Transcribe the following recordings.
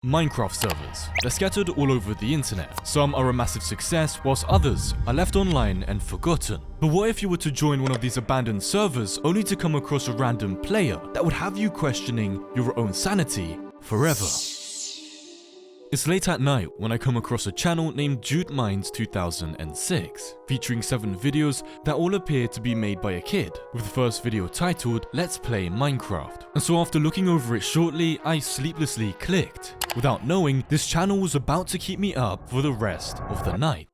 Minecraft servers. They're scattered all over the internet. Some are a massive success, whilst others are left online and forgotten. But what if you were to join one of these abandoned servers only to come across a random player that would have you questioning your own sanity forever? It's late at night when I come across a channel named Judemines 2006, featuring 7 videos that all appear to be made by a kid, with the first video titled Let's Play Minecraft. And so after looking over it shortly, I sleeplessly clicked, without knowing this channel was about to keep me up for the rest of the night.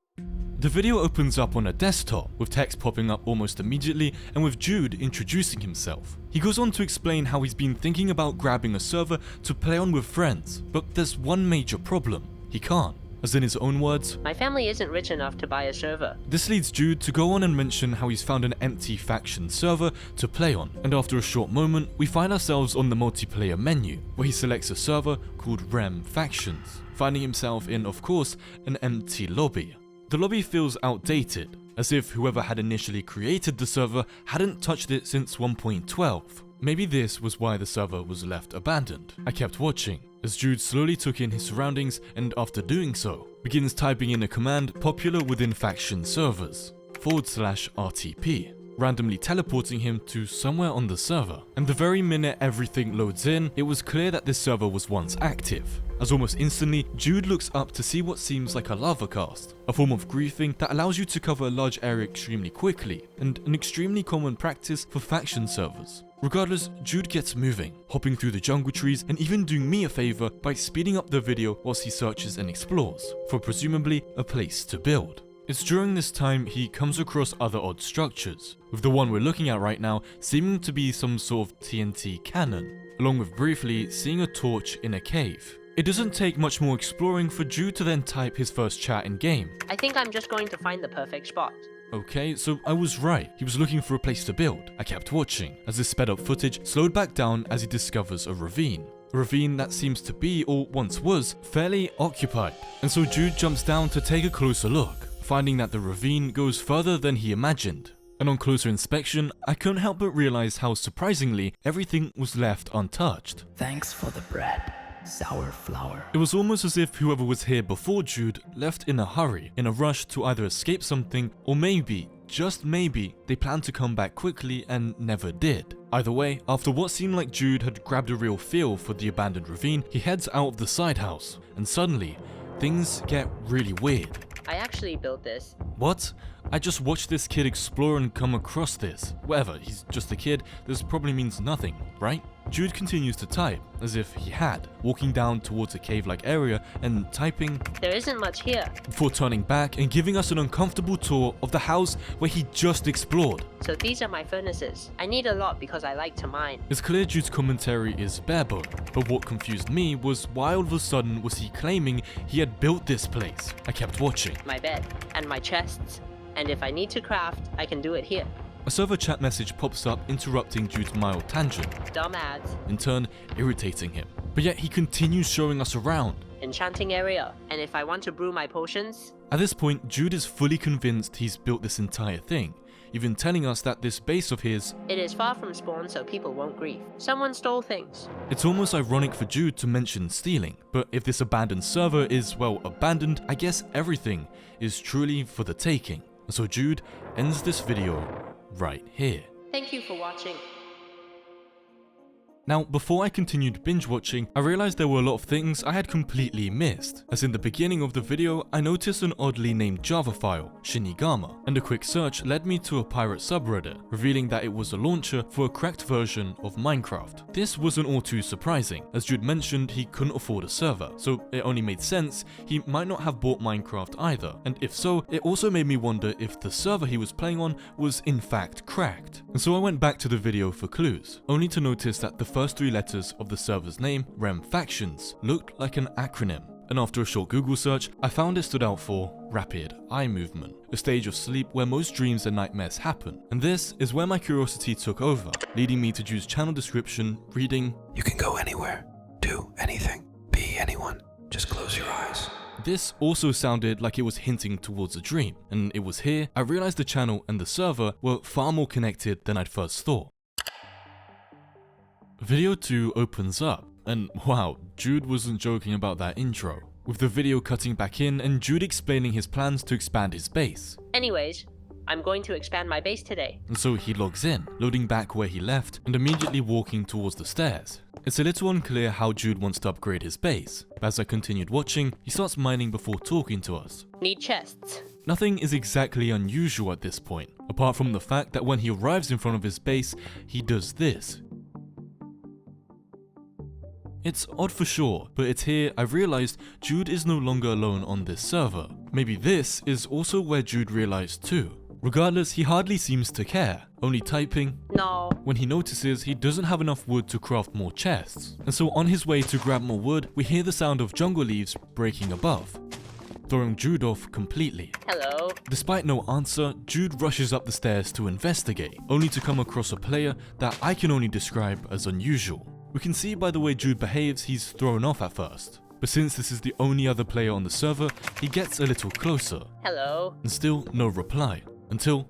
The video opens up on a desktop, with text popping up almost immediately and with Jude introducing himself. He goes on to explain how he's been thinking about grabbing a server to play on with friends, but there's one major problem: he can't. As in his own words, "My family isn't rich enough to buy a server." This leads Jude to go on and mention how he's found an empty faction server to play on, and after a short moment, we find ourselves on the multiplayer menu, where he selects a server called Rem Factions, finding himself in, of course, an empty lobby. The lobby feels outdated, as if whoever had initially created the server hadn't touched it since 1.12. Maybe this was why the server was left abandoned. I kept watching, as Jude slowly took in his surroundings and after doing so, begins typing in a command popular within faction servers, /RTP, randomly teleporting him to somewhere on the server. And the very minute everything loads in, it was clear that this server was once active, as almost instantly, Jude looks up to see what seems like a lava cast, a form of griefing that allows you to cover a large area extremely quickly, and an extremely common practice for faction servers. Regardless, Jude gets moving, hopping through the jungle trees and even doing me a favor by speeding up the video whilst he searches and explores for presumably a place to build. It's during this time he comes across other odd structures, with the one we're looking at right now seeming to be some sort of TNT cannon, along with briefly seeing a torch in a cave. It doesn't take much more exploring for Jude to then type his first chat in game. "I think I'm just going to find the perfect spot." Okay, so I was right. He was looking for a place to build. I kept watching, as this sped up footage slowed back down as he discovers a ravine. A ravine that seems to be, or once was, fairly occupied. And so Jude jumps down to take a closer look, finding that the ravine goes further than he imagined. And on closer inspection, I couldn't help but realize how surprisingly everything was left untouched. "Thanks for the bread, sour flour." It was almost as if whoever was here before Jude left in a hurry, in a rush to either escape something, or maybe, just maybe, they planned to come back quickly and never did. Either way, after what seemed like Jude had grabbed a real feel for the abandoned ravine, he heads out of the side house, and suddenly, things get really weird. "I actually built this." What? I just watched this kid explore and come across this. Whatever, he's just a kid, this probably means nothing, right? Jude continues to type, as if he had, walking down towards a cave-like area and typing, "There isn't much here." before turning back and giving us an uncomfortable tour of the house where he just explored. "So these are my furnaces. I need a lot because I like to mine." It's clear Jude's commentary is barebone, but what confused me was why all of a sudden was he claiming he had built this place. I kept watching. "My bed, and my chests, and if I need to craft, I can do it here." A server chat message pops up interrupting Jude's mild tangent, "Dumb ads." in turn irritating him. But yet he continues showing us around. "Enchanting area, and if I want to brew my potions." At this point, Jude is fully convinced he's built this entire thing, even telling us that this base of his, "It is far from spawn so people won't grieve. Someone stole things." It's almost ironic for Jude to mention stealing, but if this abandoned server is, well, abandoned, I guess everything is truly for the taking. So Jude ends this video right here. Thank you for watching. Now, before I continued binge watching, I realized there were a lot of things I had completely missed, as in the beginning of the video, I noticed an oddly named Java file, Shinigama, and a quick search led me to a pirate subreddit, revealing that it was a launcher for a cracked version of Minecraft. This wasn't all too surprising, as Jude mentioned he couldn't afford a server, so it only made sense he might not have bought Minecraft either, and if so, it also made me wonder if the server he was playing on was in fact cracked. And so I went back to the video for clues, only to notice that the first 3 letters of the server's name, Rem Factions, looked like an acronym. And after a short Google search, I found it stood out for Rapid Eye Movement, a stage of sleep where most dreams and nightmares happen. And this is where my curiosity took over, leading me to Jude's channel description reading, "You can go anywhere, do anything, be anyone, just close your eyes." This also sounded like it was hinting towards a dream, and it was here I realized the channel and the server were far more connected than I'd first thought. Video 2 opens up, And wow, Jude wasn't joking about that intro, with the video cutting back in and Jude explaining his plans to expand his base. Anyways, I'm going to expand my base today. And so he logs in, loading back where he left and immediately walking towards the stairs. It's a little unclear how Jude wants to upgrade his base, but as I continued watching, he starts mining before talking to us. Need chests. Nothing is exactly unusual at this point, apart from the fact that when he arrives in front of his base, he does this. It's odd for sure, but it's here I've realized Jude is no longer alone on this server. Maybe this is also where Jude realized too. Regardless, he hardly seems to care, only typing No. when he notices he doesn't have enough wood to craft more chests. And so on his way to grab more wood, we hear the sound of jungle leaves breaking above, throwing Jude off completely. Hello. Despite no answer, Jude rushes up the stairs to investigate, only to come across a player that I can only describe as unusual. We can see by the way Jude behaves he's thrown off at first, but since this is the only other player on the server, he gets a little closer, Hello. and still no reply, until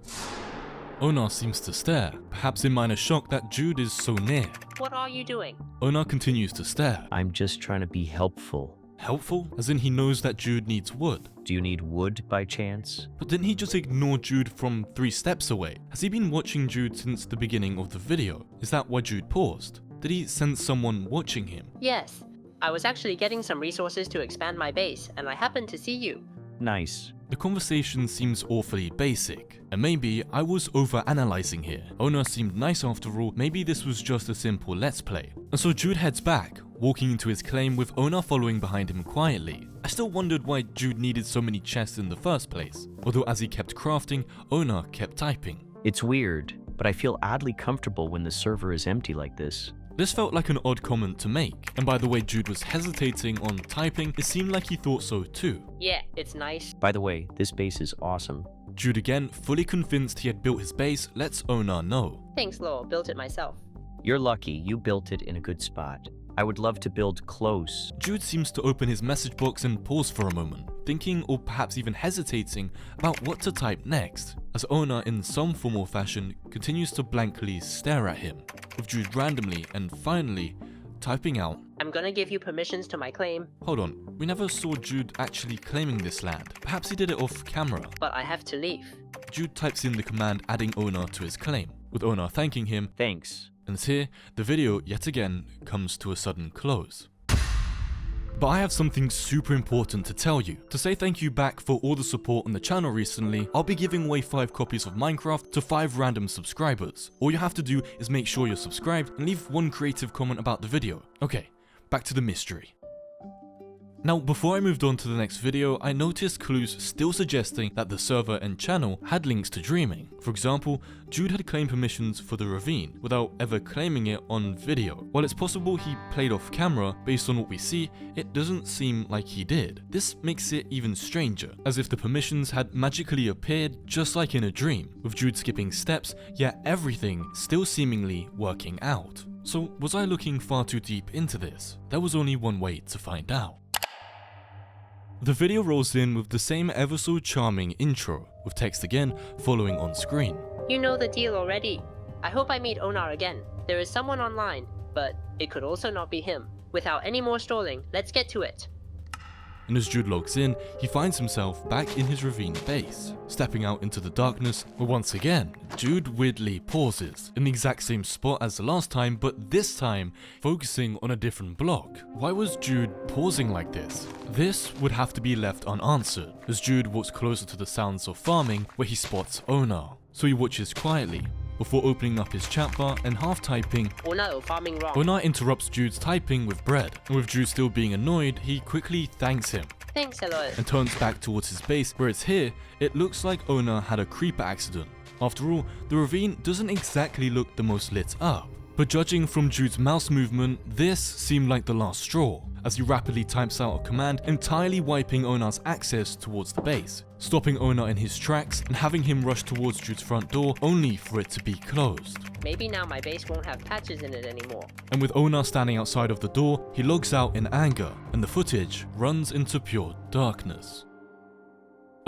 Onar seems to stare, perhaps in minor shock that Jude is so near. What are you doing? Onar continues to stare. I'm just trying to be helpful. Helpful? As in he knows that Jude needs wood. Do you need wood by chance? But didn't he just ignore Jude from 3 steps away? Has he been watching Jude since the beginning of the video? Is that why Jude paused? Did he sense someone watching him? Yes. I was actually getting some resources to expand my base, and I happened to see you. Nice. The conversation seems awfully basic, and maybe I was over-analyzing here. Onar seemed nice after all, maybe this was just a simple let's play. And so Jude heads back, walking into his claim with Onar following behind him quietly. I still wondered why Jude needed so many chests in the first place, although as he kept crafting, Onar kept typing. It's weird, but I feel oddly comfortable when the server is empty like this. This felt like an odd comment to make, and by the way Jude was hesitating on typing, it seemed like he thought so too. Yeah, it's nice. By the way, this base is awesome. Jude again, fully convinced he had built his base, lets Onar know. Thanks, Lowell. Built it myself. You're lucky you built it in a good spot. I would love to build close. Jude seems to open his message box and pause for a moment, thinking or perhaps even hesitating about what to type next, as Onar in some form or fashion continues to blankly stare at him, with Jude randomly and finally typing out, I'm gonna give you permissions to my claim, hold on, we never saw Jude actually claiming this land. Perhaps he did it off camera. but I have to leave. Jude types in the command adding Onar to his claim, with Onar thanking him, Thanks. and here, the video yet again comes to a sudden close. But I have something super important to tell you. To say thank you back for all the support on the channel recently, I'll be giving away 5 copies of Minecraft to 5 random subscribers. All you have to do is make sure you're subscribed and leave one creative comment about the video. Okay, back to the mystery. Now, before I moved on to the next video, I noticed clues still suggesting that the server and channel had links to dreaming. For example, Jude had claimed permissions for the ravine without ever claiming it on video. While it's possible he played off camera, based on what we see, it doesn't seem like he did. This makes it even stranger, as if the permissions had magically appeared just like in a dream, with Jude skipping steps, yet everything still seemingly working out. So was I looking far too deep into this? There was only one way to find out. The video rolls in with the same ever so charming intro, with text again following on screen. You know the deal already. I hope I meet Onar again. There is someone online, but it could also not be him. Without any more stalling, let's get to it. And as Jude logs in, he finds himself back in his ravine base, stepping out into the darkness, where once again, Jude weirdly pauses, in the exact same spot as the last time, but this time, focusing on a different block. Why was Jude pausing like this? This would have to be left unanswered, as Jude walks closer to the sounds of farming, where he spots Onar. So he watches quietly, before opening up his chat bar and half typing, Oh no, farming wrong. Onar interrupts Jude's typing with bread, and with Jude still being annoyed, he quickly thanks him, Thanks a lot. and turns back towards his base, where it's here, it looks like Onar had a creeper accident. After all, the ravine doesn't exactly look the most lit up. But judging from Jude's mouse movement, this seemed like the last straw, as he rapidly types out a command entirely wiping Onar's access towards the base, stopping Onar in his tracks and having him rush towards Jude's front door only for it to be closed. Maybe now my base won't have patches in it anymore. And with Onar standing outside of the door, he logs out in anger, and the footage runs into pure darkness.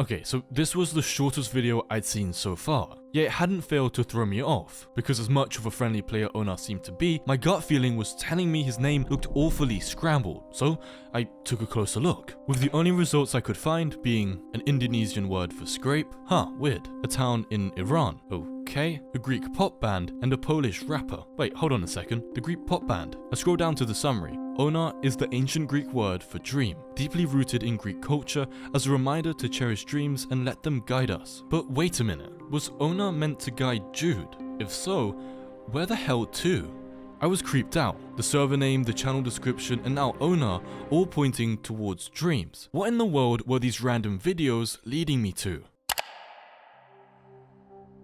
Okay, so this was the shortest video I'd seen so far, yet it hadn't failed to throw me off, because as much of a friendly player Onar seemed to be, my gut feeling was telling me his name looked awfully scrambled, so I took a closer look, with the only results I could find being an Indonesian word for scrape, weird, a town in Iran, okay, a Greek pop band, and a Polish rapper. Wait, hold on a second, the Greek pop band. I scroll down to the summary. Onar is the ancient Greek word for dream, deeply rooted in Greek culture as a reminder to cherish dreams and let them guide us. But wait a minute, was Onar meant to guide Jude? If so, where the hell to? I was creeped out. The server name, the channel description, and now Onar all pointing towards dreams. What in the world were these random videos leading me to?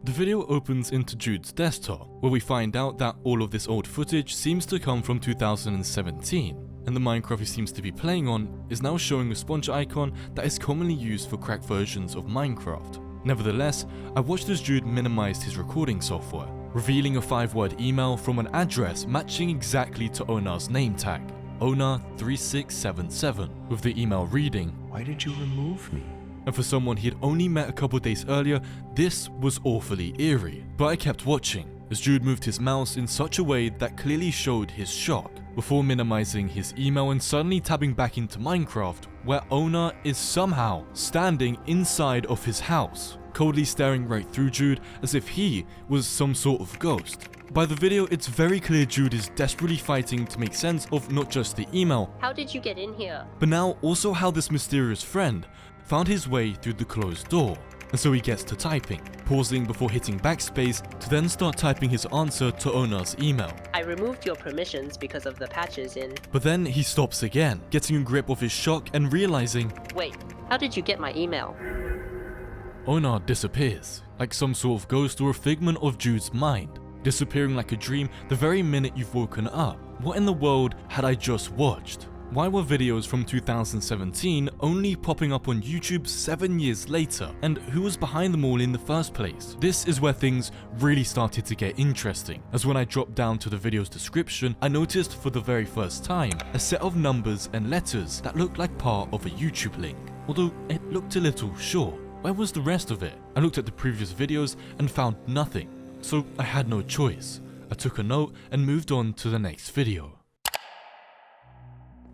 The video opens into Jude's desktop, where we find out that all of this old footage seems to come from 2017, and the Minecraft he seems to be playing on is now showing a sponge icon that is commonly used for cracked versions of Minecraft. Nevertheless, I watched as Jude minimized his recording software, revealing a 5-word email from an address matching exactly to Onar's name tag, Onar3677, with the email reading, Why did you remove me? and for someone he had only met a couple days earlier, this was awfully eerie. But I kept watching, as Jude moved his mouse in such a way that clearly showed his shock, before minimizing his email and suddenly tabbing back into Minecraft, where Onar is somehow standing inside of his house, coldly staring right through Jude as if he was some sort of ghost. By the video, it's very clear Jude is desperately fighting to make sense of not just the email, How did you get in here? but now also how this mysterious friend found his way through the closed door. And so he gets to typing, pausing before hitting backspace to then start typing his answer to Onar's email. I removed your permissions because of the patches in... But then he stops again, getting a grip of his shock and realizing Wait, how did you get my email? Onar disappears, like some sort of ghost or a figment of Jude's mind, disappearing like a dream the very minute you've woken up. What in the world had I just watched? Why were videos from 2017 only popping up on YouTube 7 years later? And who was behind them all in the first place? This is where things really started to get interesting, as when I dropped down to the video's description, I noticed for the very first time a set of numbers and letters that looked like part of a YouTube link, although it looked a little short. Where was the rest of it? I looked at the previous videos and found nothing, so I had no choice. I took a note and moved on to the next video.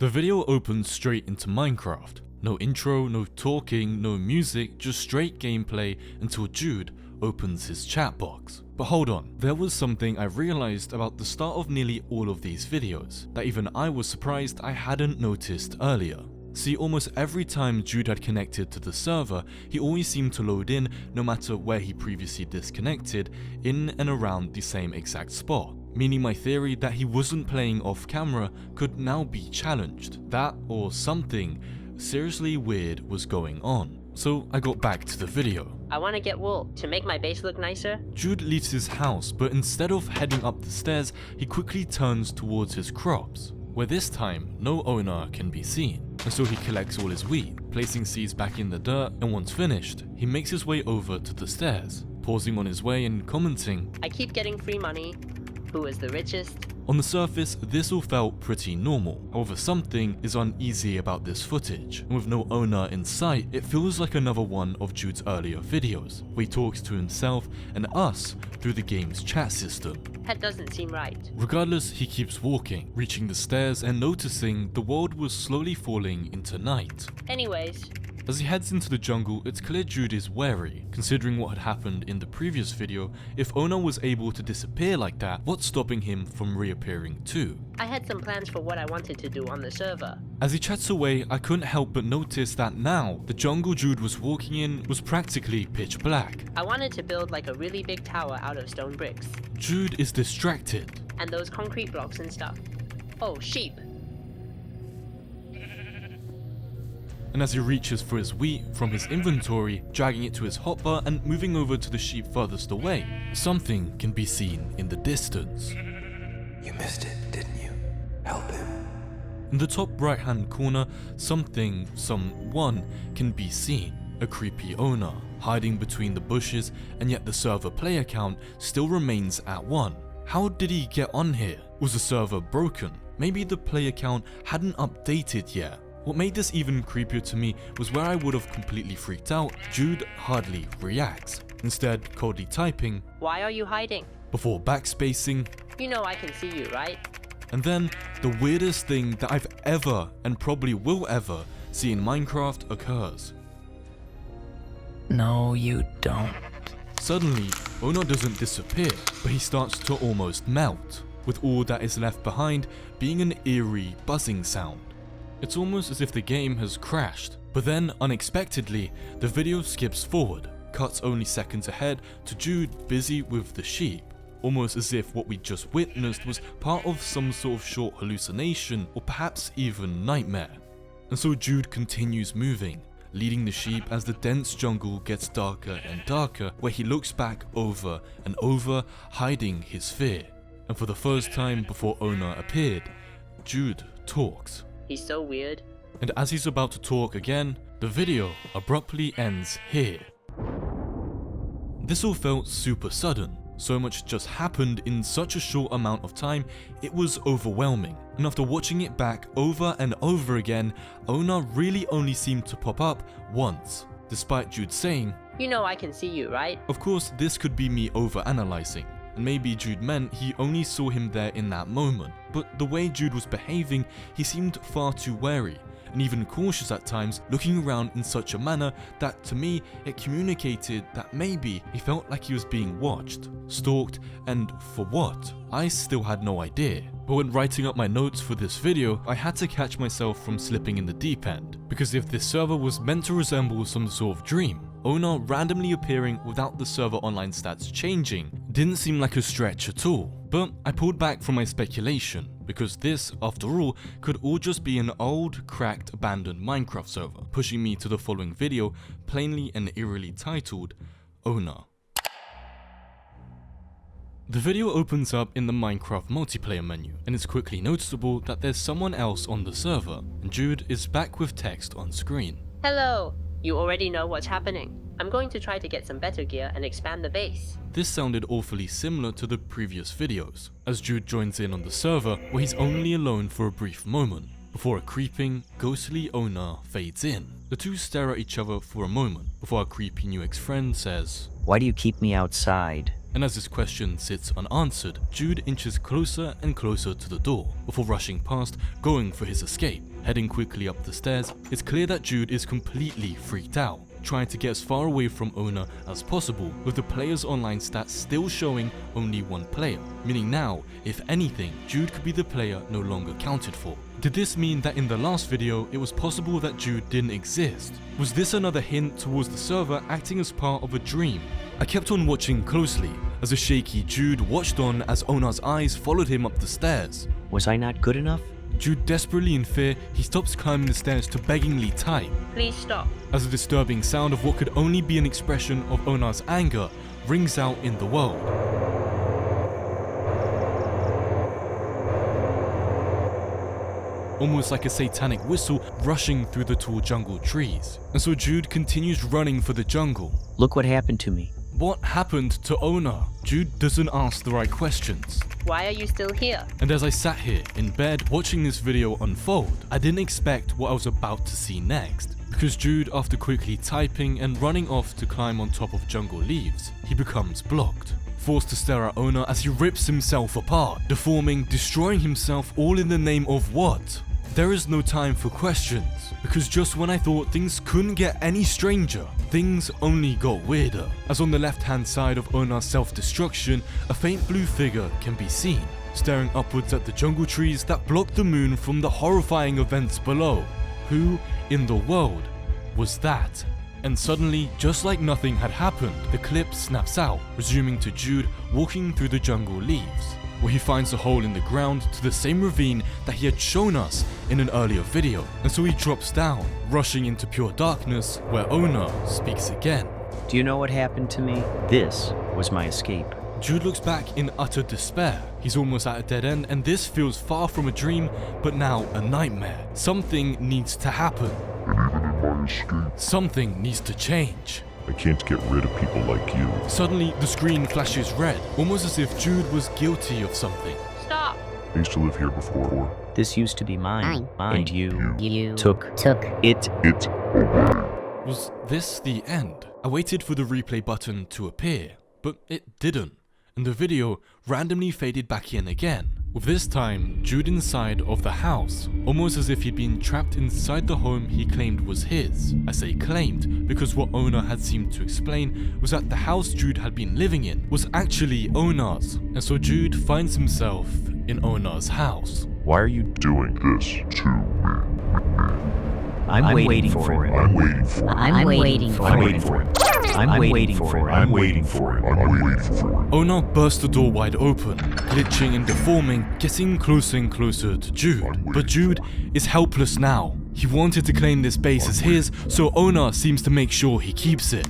The video opens straight into Minecraft. No intro, no talking, no music, just straight gameplay until Jude opens his chat box. But hold on, there was something I realized about the start of nearly all of these videos that even I was surprised I hadn't noticed earlier. See, almost every time Jude had connected to the server, he always seemed to load in, no matter where he previously disconnected, in and around the same exact spot. Meaning my theory that he wasn't playing off camera could now be challenged. That or something seriously weird was going on. So I got back to the video. I want to get wool to make my base look nicer. Jude leaves his house, but instead of heading up the stairs, he quickly turns towards his crops, where this time no owner can be seen. And so he collects all his wheat, placing seeds back in the dirt, and once finished, he makes his way over to the stairs, pausing on his way and commenting, I keep getting free money. Who is the richest? On the surface, this all felt pretty normal. However, something is uneasy about this footage, and with no owner in sight, it feels like another one of Jude's earlier videos, where he talks to himself and us through the game's chat system. That doesn't seem right. Regardless, he keeps walking, reaching the stairs and noticing the world was slowly falling into night. Anyways, as he heads into the jungle, it's clear Jude is wary. Considering what had happened in the previous video, if Onar was able to disappear like that, what's stopping him from reappearing too? I had some plans for what I wanted to do on the server. As he chats away, I couldn't help but notice that now, the jungle Jude was walking in was practically pitch black. I wanted to build like a really big tower out of stone bricks. Jude is distracted. And those concrete blocks and stuff. Oh, sheep. And as he reaches for his wheat from his inventory, dragging it to his hotbar and moving over to the sheep furthest away, something can be seen in the distance. You missed it, didn't you? Help him. In the top right hand corner, someone can be seen. A creepy owner, hiding between the bushes, and yet the server player count still remains at 1. How did he get on here? Was the server broken? Maybe the player count hadn't updated yet. What made this even creepier to me was where I would have completely freaked out, Jude hardly reacts, instead coldly typing, Why are you hiding? before backspacing, You know I can see you, right? and then the weirdest thing that I've ever and probably will ever see in Minecraft occurs. No, you don't. Suddenly, Onar doesn't disappear, but he starts to almost melt, with all that is left behind being an eerie buzzing sound. It's almost as if the game has crashed, but then unexpectedly, the video skips forward, cuts only seconds ahead to Jude busy with the sheep, almost as if what we just witnessed was part of some sort of short hallucination or perhaps even nightmare. And so Jude continues moving, leading the sheep as the dense jungle gets darker and darker, where he looks back over and over, hiding his fear. And for the first time before Onar appeared, Jude talks. He's so weird. And as he's about to talk again, the video abruptly ends here. This all felt super sudden. So much just happened in such a short amount of time, it was overwhelming. And after watching it back over and over again, Onar really only seemed to pop up once, despite Jude saying, You know I can see you, right? of course this could be me overanalyzing, and maybe Jude meant he only saw him there in that moment, but the way Jude was behaving, he seemed far too wary, and even cautious at times, looking around in such a manner that to me it communicated that maybe he felt like he was being watched, stalked, and for what? I still had no idea. But when writing up my notes for this video, I had to catch myself from slipping in the deep end, because if this server was meant to resemble some sort of dream, Onar randomly appearing without the server online stats changing didn't seem like a stretch at all. But I pulled back from my speculation, because this, after all, could all just be an old, cracked, abandoned Minecraft server, pushing me to the following video, plainly and eerily titled, Onar. The video opens up in the Minecraft multiplayer menu, and it's quickly noticeable that there's someone else on the server, and Jude is back with text on screen. Hello! You already know what's happening. I'm going to try to get some better gear and expand the base. This sounded awfully similar to the previous videos, as Jude joins in on the server where he's only alone for a brief moment, before a creeping, ghostly Onar fades in. The two stare at each other for a moment, before our creepy new ex-friend says, Why do you keep me outside? and as this question sits unanswered, Jude inches closer and closer to the door, before rushing past, going for his escape. Heading quickly up the stairs, it's clear that Jude is completely freaked out, trying to get as far away from Onar as possible, with the player's online stats still showing only one player, meaning now, if anything, Jude could be the player no longer counted for. Did this mean that in the last video, it was possible that Jude didn't exist? Was this another hint towards the server acting as part of a dream? I kept on watching closely, as a shaky Jude watched on as Onar's eyes followed him up the stairs. Was I not good enough? Jude, desperately in fear, he stops climbing the stairs to beggingly type, Please stop. as a disturbing sound of what could only be an expression of Onar's anger rings out in the world. Almost like a satanic whistle rushing through the tall jungle trees. And so Jude continues running for the jungle. Look what happened to me. What happened to Onar? Jude doesn't ask the right questions. Why are you still here? And as I sat here in bed watching this video unfold, I didn't expect what I was about to see next. Because Jude, after quickly typing and running off to climb on top of jungle leaves, he becomes blocked. Forced to stare at Onar as he rips himself apart, deforming, destroying himself, all in the name of what? There is no time for questions, because just when I thought things couldn't get any stranger, things only got weirder, as on the left hand side of Onar's self-destruction, a faint blue figure can be seen, staring upwards at the jungle trees that block the moon from the horrifying events below. Who in the world was that? And suddenly, just like nothing had happened, the clip snaps out, resuming to Jude walking through the jungle leaves, where he finds a hole in the ground to the same ravine that he had shown us in an earlier video. And so he drops down, rushing into pure darkness, where Onar speaks again. Do you know what happened to me? This was my escape. Jude looks back in utter despair. He's almost at a dead end, and this feels far from a dream, but now a nightmare. Something needs to happen. And even in my escape, Something needs to change. I can't get rid of people like you. Suddenly, the screen flashes red, almost as if Jude was guilty of something. Stop! I used to live here before. This used to be mine. And you took it. It's away. Was this the end? I waited for the replay button to appear, but it didn't, and the video randomly faded back in again, with this time Jude inside of the house, almost as if he'd been trapped inside the home he claimed was his. I say claimed because what Onar had seemed to explain was that the house Jude had been living in was actually Onar's, and so Jude finds himself in Onar's house. Why are you Doing this to me. I'm waiting for it. I'm waiting for it. I'm waiting for I'm waiting for it. I'm waiting for it. I'm waiting for it. I'm waiting for it. Onar burst the door wide open, glitching and deforming, getting closer and closer to Jude. But Jude is helpless now. He wanted to claim this base as his, so Onar seems to make sure he keeps it.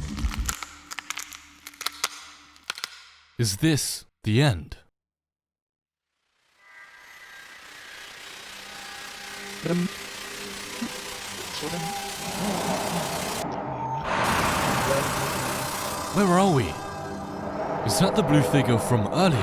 Is this the end? Where are we? Is that the blue figure from earlier?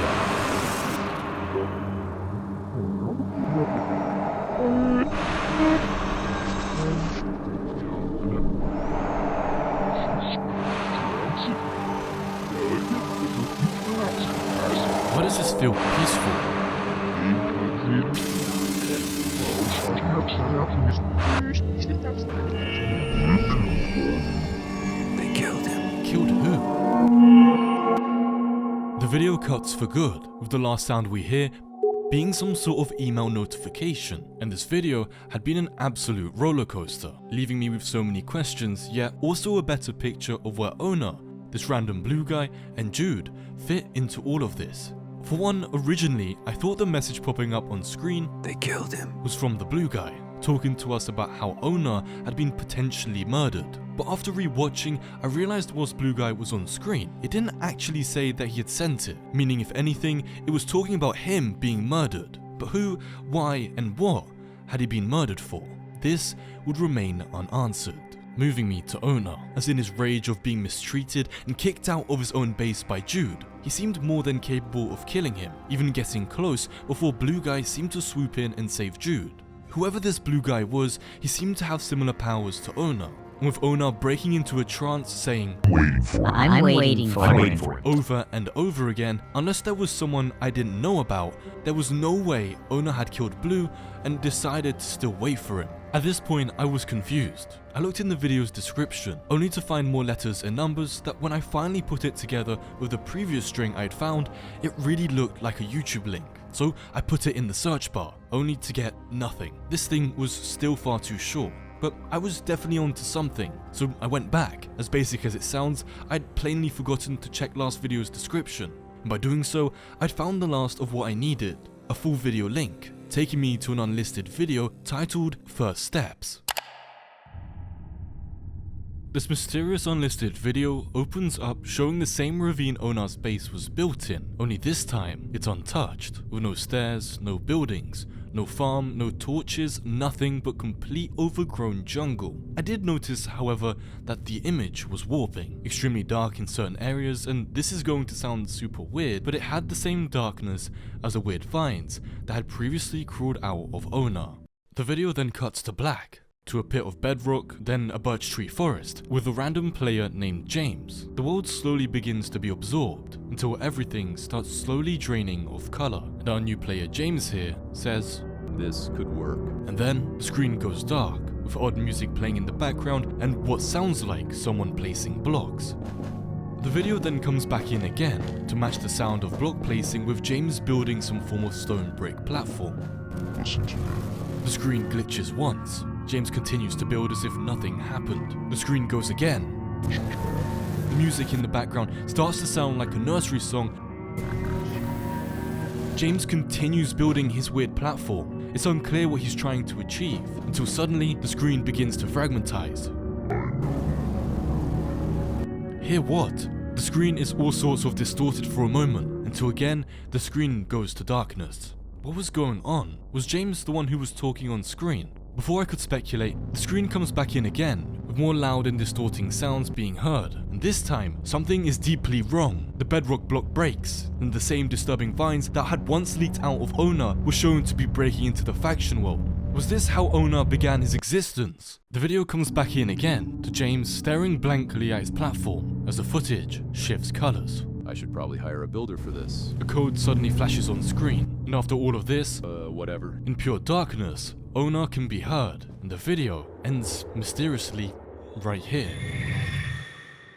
Why does this feel peaceful? They killed him. Killed who? The video cuts for good, with the last sound we hear being some sort of email notification, and this video had been an absolute roller coaster, leaving me with so many questions, yet also a better picture of where Onar, this random blue guy, and Jude fit into all of this. For one, originally, I thought the message popping up on screen They killed him. was from the blue guy, talking to us about how Onar had been potentially murdered. But after rewatching, I realized whilst blue guy was on screen, it didn't actually say that he had sent it, meaning if anything, it was talking about him being murdered. But who, why, and what had he been murdered for? This would remain unanswered. Moving me to Onar, as in his rage of being mistreated and kicked out of his own base by Jude. He seemed more than capable of killing him, even getting close before blue guy seemed to swoop in and save Jude. Whoever this blue guy was, he seemed to have similar powers to Onar, and with Onar breaking into a trance saying, Waiting for it. I'm waiting for I'm it. waiting for it. over and over again, unless there was someone I didn't know about, there was no way Onar had killed Blue and decided to still wait for him. At this point, I was confused. I looked in the video's description, only to find more letters and numbers that when I finally put it together with the previous string I'd found, it really looked like a YouTube link. So I put it in the search bar, only to get nothing. This thing was still far too short. But I was definitely onto something, so I went back. As basic as it sounds, I'd plainly forgotten to check last video's description, and by doing so, I'd found the last of what I needed, a full video link, taking me to an unlisted video titled First Steps. This mysterious unlisted video opens up showing the same ravine Onar's base was built in, only this time it's untouched, with no stairs, no buildings, no farm, no torches, nothing but complete overgrown jungle. I did notice, however, that the image was warping, extremely dark in certain areas, and this is going to sound super weird, but it had the same darkness as the weird vines that had previously crawled out of Onar. The video then cuts to black, to a pit of bedrock, then a birch tree forest, with a random player named James. The world slowly begins to be absorbed, until everything starts slowly draining of colour, and our new player James here says, This could work. and then the screen goes dark, with odd music playing in the background and what sounds like someone placing blocks. The video then comes back in again, to match the sound of block placing with James building some form of stone brick platform. Listen to me. The screen glitches once. James continues to build as if nothing happened. The screen goes again. The music in the background starts to sound like a nursery song. James continues building his weird platform. It's unclear what he's trying to achieve, until suddenly the screen begins to fragmentize. Hear what? The screen is all sorts of distorted for a moment, until again the screen goes to darkness. What was going on? Was James the one who was talking on screen? Before I could speculate, the screen comes back in again, with more loud and distorting sounds being heard, and And this time, something is deeply wrong. The bedrock block breaks, and the same disturbing vines that had once leaked out of Onar were shown to be breaking into the faction world. Was this how Onar began his existence? The video comes back in again, to James staring blankly at his platform as the footage shifts colors. I should probably hire a builder for this. A code suddenly flashes on screen, and after all of this, Whatever. in pure darkness, Onar can be heard, and the video ends mysteriously right here.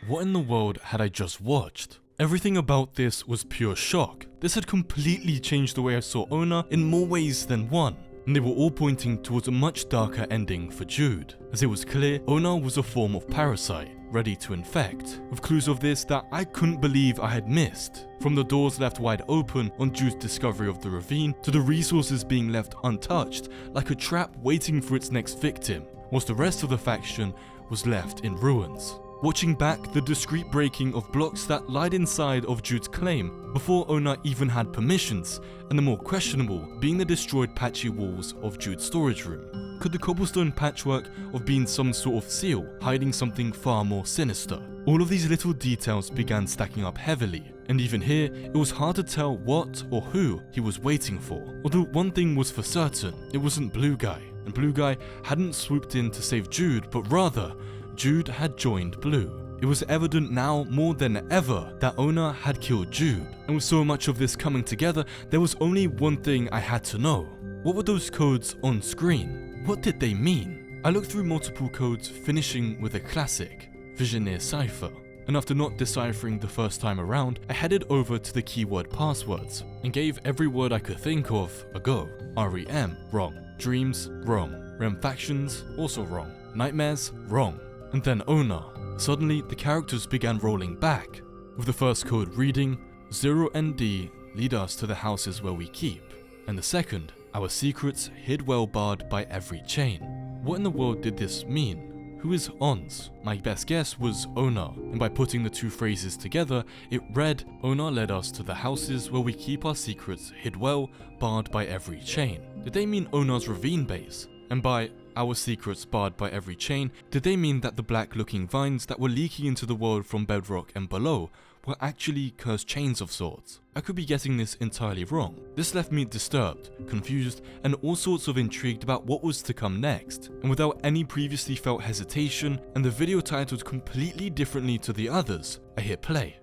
What in the world had I just watched? Everything about this was pure shock. This had completely changed the way I saw Onar in more ways than one, and they were all pointing towards a much darker ending for Jude, as it was clear Onar was a form of parasite, ready to infect, with clues of this that I couldn't believe I had missed. From the doors left wide open on Jude's discovery of the ravine, to the resources being left untouched, like a trap waiting for its next victim, whilst the rest of the faction was left in ruins. Watching back the discreet breaking of blocks that lied inside of Jude's claim before Onar even had permissions, and the more questionable being the destroyed patchy walls of Jude's storage room. Could the cobblestone patchwork have been some sort of seal hiding something far more sinister? All of these little details began stacking up heavily, and even here it was hard to tell what or who he was waiting for. Although one thing was for certain, it wasn't Blue Guy, and Blue Guy hadn't swooped in to save Jude, but rather Jude had joined Blue. It was evident now more than ever that Onar had killed Jude, and with so much of this coming together, there was only one thing I had to know. What were those codes on screen? What did they mean? I looked through multiple codes, finishing with a classic, Visioneer cipher, and after not deciphering the first time around, I headed over to the keyword passwords, and gave every word I could think of a go. REM, wrong. Dreams, wrong. REM factions, also wrong. Nightmares, wrong. And then Onar. Suddenly, the characters began rolling back, with the first code reading, 0ND lead us to the houses where we keep, and the second, our secrets hid well barred by every chain. What in the world did this mean? Who is Ons? My best guess was Onar, and by putting the two phrases together, it read, Onar led us to the houses where we keep our secrets hid well barred by every chain. Did they mean Onar's ravine base? And by our secrets barred by every chain, did they mean that the black looking vines that were leaking into the world from bedrock and below were actually cursed chains of sorts? I could be getting this entirely wrong. This left me disturbed, confused, and all sorts of intrigued about what was to come next. And without any previously felt hesitation, and the video titled completely differently to the others, I hit play.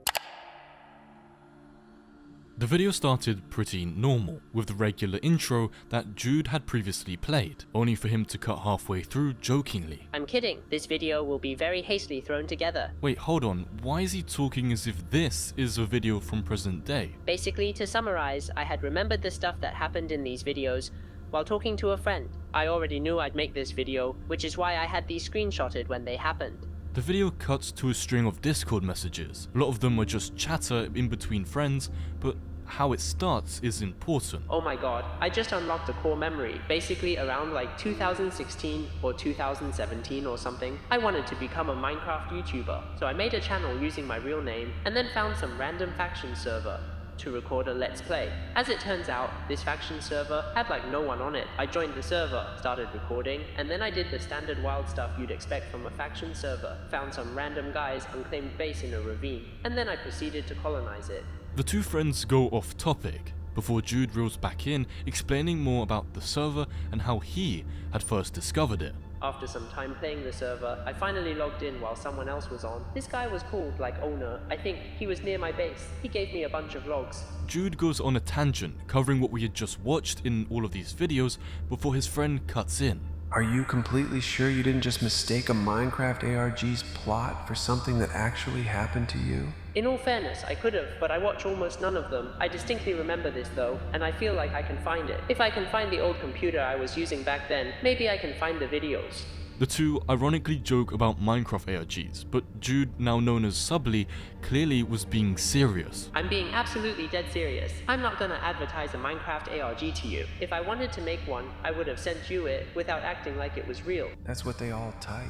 The video started pretty normal, with the regular intro that Jude had previously played, only for him to cut halfway through jokingly. I'm kidding. This video will be very hastily thrown together. Wait, hold on. Why is he talking as if this is a video from present day? Basically, to summarize, I had remembered the stuff that happened in these videos while talking to a friend. I already knew I'd make this video, which is why I had these screenshotted when they happened. The video cuts to a string of Discord messages. A lot of them are just chatter in between friends, but how it starts is important. Oh my god, I just unlocked a core memory, basically around like 2016 or 2017 or something. I wanted to become a Minecraft YouTuber, so I made a channel using my real name and then found some random faction server to record a let's play. As it turns out, this faction server had like no one on it. I joined the server, started recording, and then I did the standard wild stuff you'd expect from a faction server. Found some random guy's unclaimed base in a ravine, and then I proceeded to colonize it. The two friends go off topic, before Jude reels back in, explaining more about the server and how he had first discovered it. After some time playing the server, I finally logged in while someone else was on. This guy was called like Onar. I think he was near my base. He gave me a bunch of logs. Jude goes on a tangent, covering what we had just watched in all of these videos, before his friend cuts in. Are you completely sure you didn't just mistake a Minecraft ARG's plot for something that actually happened to you? In all fairness, I could have, but I watch almost none of them. I distinctly remember this though, and I feel like I can find it. If I can find the old computer I was using back then, maybe I can find the videos. The two ironically joke about Minecraft ARGs, but Jude, now known as Subly, clearly was being serious. I'm being absolutely dead serious. I'm not gonna advertise a Minecraft ARG to you. If I wanted to make one, I would have sent you it without acting like it was real. That's what they all type.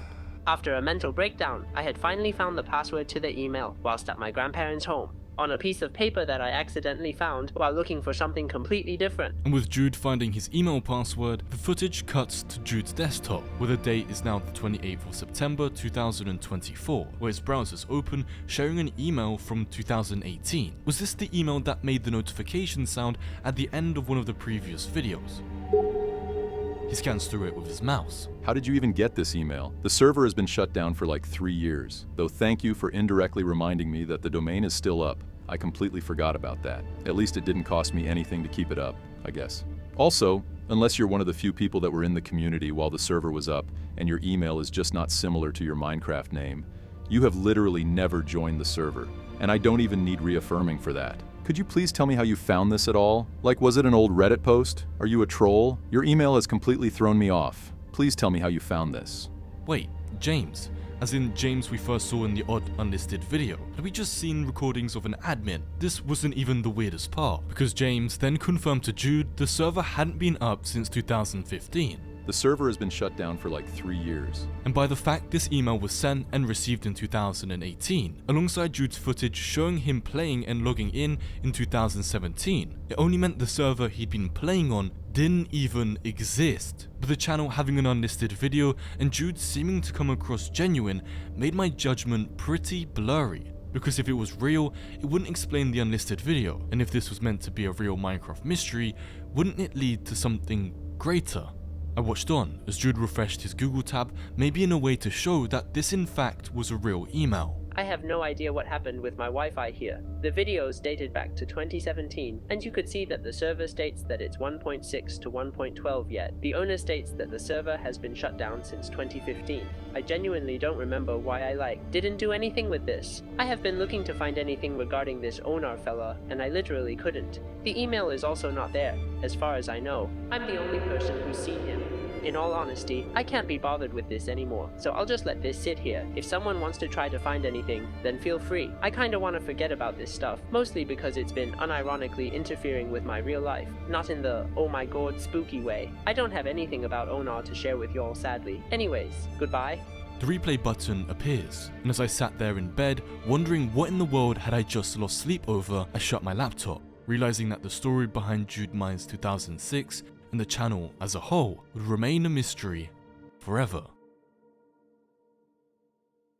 After a mental breakdown, I had finally found the password to the email whilst at my grandparents' home. on a piece of paper that I accidentally found while looking for something completely different. And with Jude finding his email password, the footage cuts to Jude's desktop, where the date is now the 28th of September 2024, where his browser's open, sharing an email from 2018. Was this the email that made the notification sound at the end of one of the previous videos? He scans through it with his mouse. How did you even get this email? The server has been shut down for like 3 years, though thank you for indirectly reminding me that the domain is still up. I completely forgot about that. At least it didn't cost me anything to keep it up, I guess. Also, unless you're one of the few people that were in the community while the server was up and your email is just not similar to your Minecraft name, you have literally never joined the server, and I don't even need reaffirming for that. Could you please tell me how you found this at all? Like, was it an old Reddit post? Are you a troll? Your email has completely thrown me off. Please tell me how you found this. Wait, James? As in James we first saw in the odd unlisted video. Had we just seen recordings of an admin? This wasn't even the weirdest part, because James then confirmed to Jude the server hadn't been up since 2015. The server has been shut down for like 3 years. And by the fact this email was sent and received in 2018, alongside Jude's footage showing him playing and logging in 2017, it only meant the server he'd been playing on didn't even exist. But the channel having an unlisted video and Jude seeming to come across genuine made my judgment pretty blurry. Because if it was real, it wouldn't explain the unlisted video, and if this was meant to be a real Minecraft mystery, wouldn't it lead to something greater? I watched on as Jude refreshed his Google tab, maybe in a way to show that this in fact was a real email. I have no idea what happened with my Wi-Fi here. The videos dated back to 2017, and you could see that the server states that it's 1.6 to 1.12 yet. The owner states that the server has been shut down since 2015. I genuinely don't remember why I didn't do anything with this. I have been looking to find anything regarding this onar fella, and I literally couldn't. The email is also not there, as far as I know. I'm the only person who's seen him. In all honesty, I can't be bothered with this anymore, so I'll just let this sit here. If someone wants to try to find anything, then feel free. I kinda wanna forget about this stuff, mostly because it's been unironically interfering with my real life, not in the oh my god spooky way. I don't have anything about onar to share with y'all sadly. Anyways, goodbye. The replay button appears, and as I sat there in bed, wondering what in the world had I just lost sleep over, I shut my laptop, realizing that the story behind Judemines 2006 and the channel as a whole would remain a mystery forever.